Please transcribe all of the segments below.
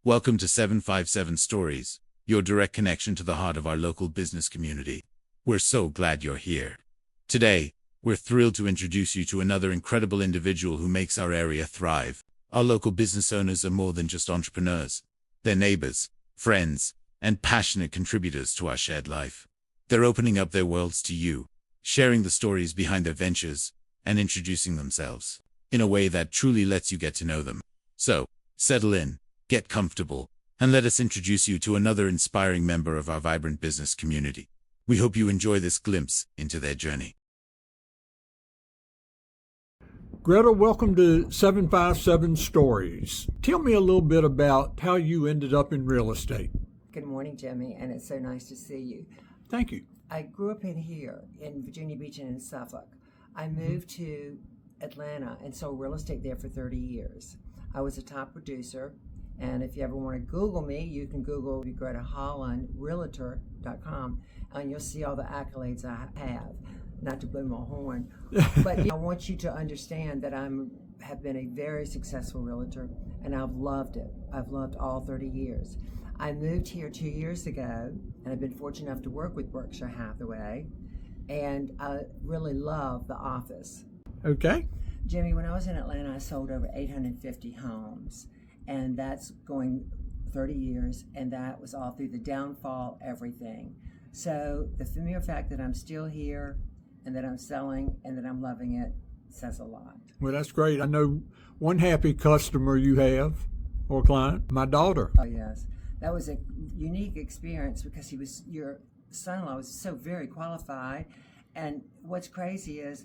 Welcome to 757 Stories, your direct connection to the heart of our local business community. We're so glad you're here. Today, we're thrilled to introduce you to another incredible individual who makes our area thrive. Our local business owners are more than just entrepreneurs. They're neighbors, friends, and passionate contributors to our shared life. They're opening up their worlds to you, sharing the stories behind their ventures, and introducing themselves in a way that truly lets you get to know them. So, settle in, get comfortable, and let us introduce you to another inspiring member of our vibrant business community. We hope you enjoy this glimpse into their journey. Greta, welcome to 757 Stories. Tell me a little bit about how you ended up in real estate. Good morning, Jimmy, and it's so nice to see you. Thank you. I grew up in Virginia Beach and in Suffolk. I moved to Atlanta and sold real estate there for 30 years. I was a top producer, and if you ever want to Google me, you can Google Greta Holland, realtor.com, and you'll see all the accolades I have. Not to blow my horn, but I want you to understand that have been a very successful realtor, and I've loved it. I've loved all 30 years. I moved here 2 years ago, and I've been fortunate enough to work with Berkshire Hathaway, and I really love the office. Okay. Jimmy, when I was in Atlanta, I sold over 850 homes, and that's going 30 years, and that was all through the downfall, everything. So the mere fact that I'm still here and that I'm selling and that I'm loving it says a lot. Well, that's great. I know one happy customer you have, or client, my daughter. Oh, yes. That was a unique experience because your son-in-law was so very qualified. And what's crazy is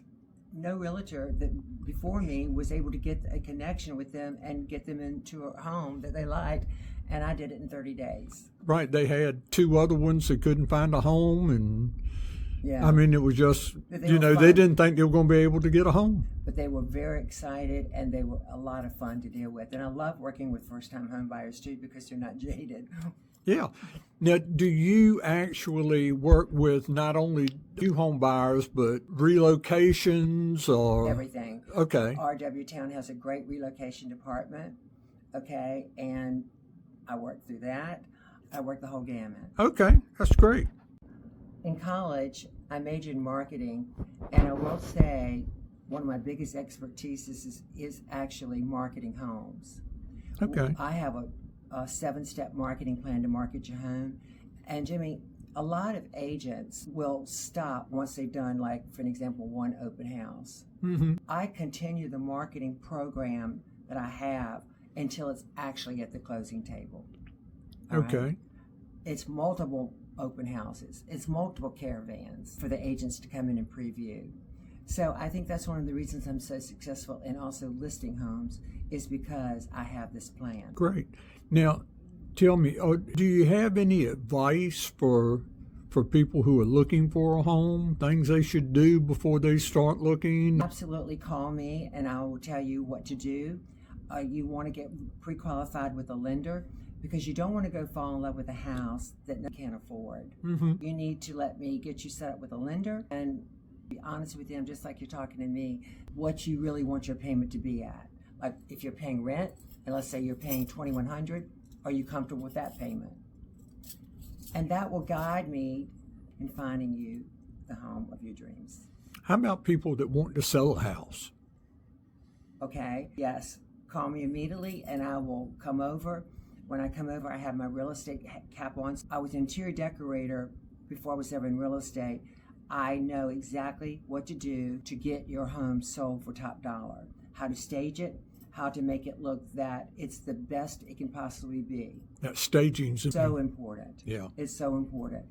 no realtor that before me was able to get a connection with them and get them into a home that they liked. And I did it in 30 days. Right. They had two other ones that couldn't find a home. And yeah. I mean, it was just, they didn't think they were going to be able to get a home. But they were very excited, and they were a lot of fun to deal with. And I love working with first-time home buyers, too, because they're not jaded. Yeah. Now, do you actually work with not only new home buyers, but relocations or? Everything. Okay. RW Town has a great relocation department, okay, and I work through that. I work the whole gamut. Okay, that's great. In college, I majored in marketing, and I will say one of my biggest expertise is actually marketing homes. Okay. I have a 7-step marketing plan to market your home. And Jimmy, a lot of agents will stop once they've done, like, for an example, one open house. Mm-hmm. I continue the marketing program that I have until it's actually at the closing table. Okay. Right? It's multiple open houses. It's multiple caravans for the agents to come in and preview. So I think that's one of the reasons I'm so successful in also listing homes is because I have this plan. Great. Now, tell me, do you have any advice for people who are looking for a home, things they should do before they start looking? Absolutely, call me and I will tell you what to do. You want to get pre-qualified with a lender because you don't want to go fall in love with a house that you can't afford. Mm-hmm. You need to let me get you set up with a lender and be honest with them, just like you're talking to me, what you really want your payment to be at. Like if you're paying rent, and let's say you're paying $2,100, are you comfortable with that payment? And that will guide me in finding you the home of your dreams. How about people that want to sell a house? Okay, yes. Call me immediately and I will come over. When I come over, I have my real estate cap on. I was an interior decorator before I was ever in real estate. I know exactly what to do to get your home sold for top dollar, how to stage it, how to make it look that it's the best it can possibly be. That staging's so important. Yeah. It's so important.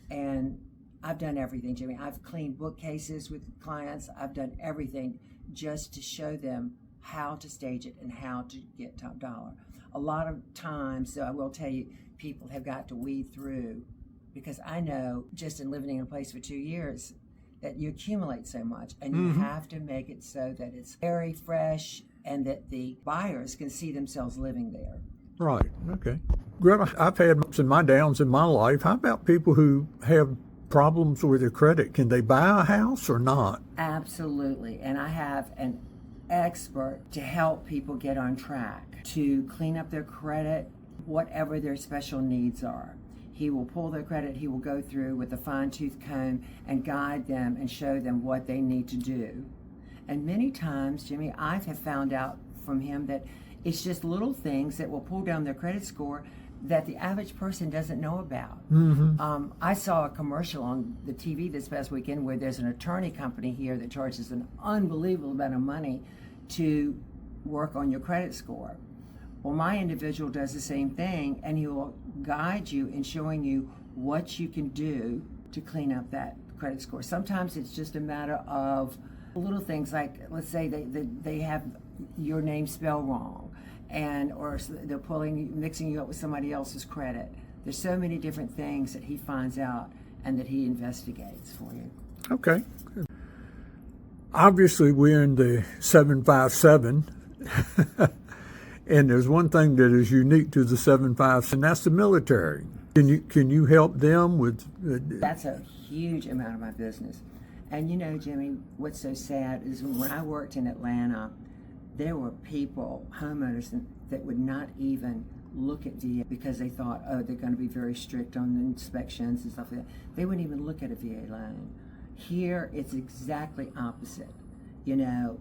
And I've done everything, Jimmy. I've cleaned bookcases with clients. I've done everything just to show them how to stage it and how to get top dollar. A lot of times, so I will tell you, people have got to weed through because I know just in living in a place for 2 years that you accumulate so much and you have to make it so that it's very fresh and that the buyers can see themselves living there. Right. Okay. Greta, I've had ups and my downs in my life. How about people who have problems with their credit? Can they buy a house or not? Absolutely. And I have an expert to help people get on track, to clean up their credit, whatever their special needs are. He will pull their credit, he will go through with a fine-tooth comb and guide them and show them what they need to do. And many times, Jimmy, I have found out from him that it's just little things that will pull down their credit score that the average person doesn't know about. I saw a commercial on the TV this past weekend where there's an attorney company here that charges an unbelievable amount of money to work on your credit score. Well, my individual does the same thing, and he will guide you in showing you what you can do to clean up that credit score. Sometimes it's just a matter of little things like, let's say they have your name spelled wrong, or they're mixing you up with somebody else's credit. There's so many different things that he finds out and that he investigates for you. Okay. Obviously, we're in the 757. And there's one thing that is unique to the 757, and that's the military. Can you help them with? That's a huge amount of my business. And you know, Jimmy, what's so sad is when I worked in Atlanta, there were people, homeowners, that would not even look at VA because they thought, oh, they're going to be very strict on the inspections and stuff like that. They wouldn't even look at a VA loan. Here, it's exactly opposite. You know,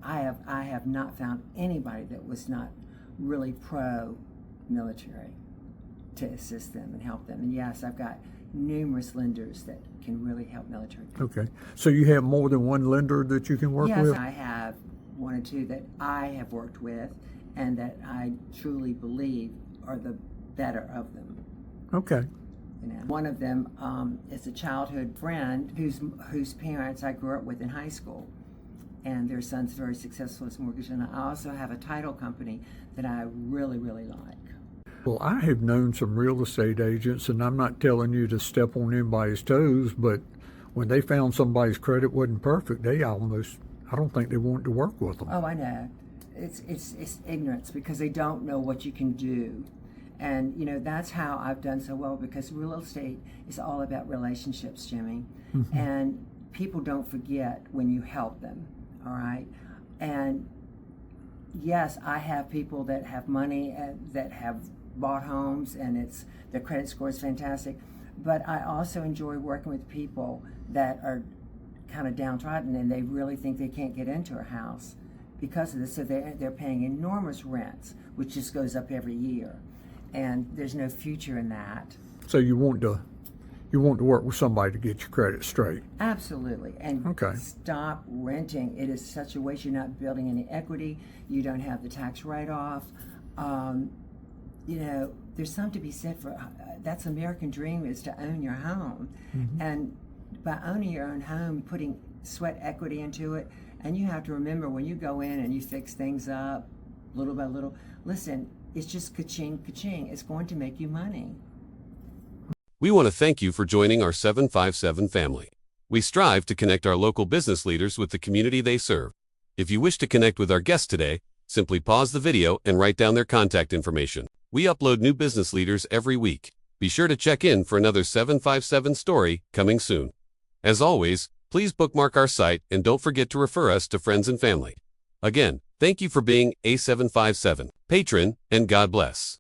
I have not found anybody that was not really pro-military to assist them and help them. And yes, I've got numerous lenders that can really help military people. Okay. So you have more than one lender that you can work with? Yes, I have one or two that I have worked with and that I truly believe are the better of them. Okay. You know, one of them is a childhood friend whose parents I grew up with in high school. And their son's very successful as a mortgage. And I also have a title company that I really, really like. Well, I have known some real estate agents, and I'm not telling you to step on anybody's toes, but when they found somebody's credit wasn't perfect, I don't think they wanted to work with them. Oh, I know. It's ignorance because they don't know what you can do. And, you know, that's how I've done so well, because real estate is all about relationships, Jimmy. And people don't forget when you help them. All right. And yes, I have people that have money that have bought homes and their credit score is fantastic. But I also enjoy working with people that are kind of downtrodden and they really think they can't get into a house because of this. So they're paying enormous rents, which just goes up every year. And there's no future in that. So you want to work with somebody to get your credit straight. Absolutely. And okay. Stop renting. It is such a waste. You're not building any equity. You don't have the tax write-off. You know, there's something to be said for that's American dream, is to own your home. And by owning your own home, putting sweat equity into it, and you have to remember when you go in and you fix things up little by little, listen, it's just ka-ching, ka-ching. It's going to make you money. We want to thank you for joining our 757 family. We strive to connect our local business leaders with the community they serve. If you wish to connect with our guest today, simply pause the video and write down their contact information. We upload new business leaders every week. Be sure to check in for another 757 story coming soon. As always, please bookmark our site and don't forget to refer us to friends and family. Again, thank you for being a 757 patron, and God bless.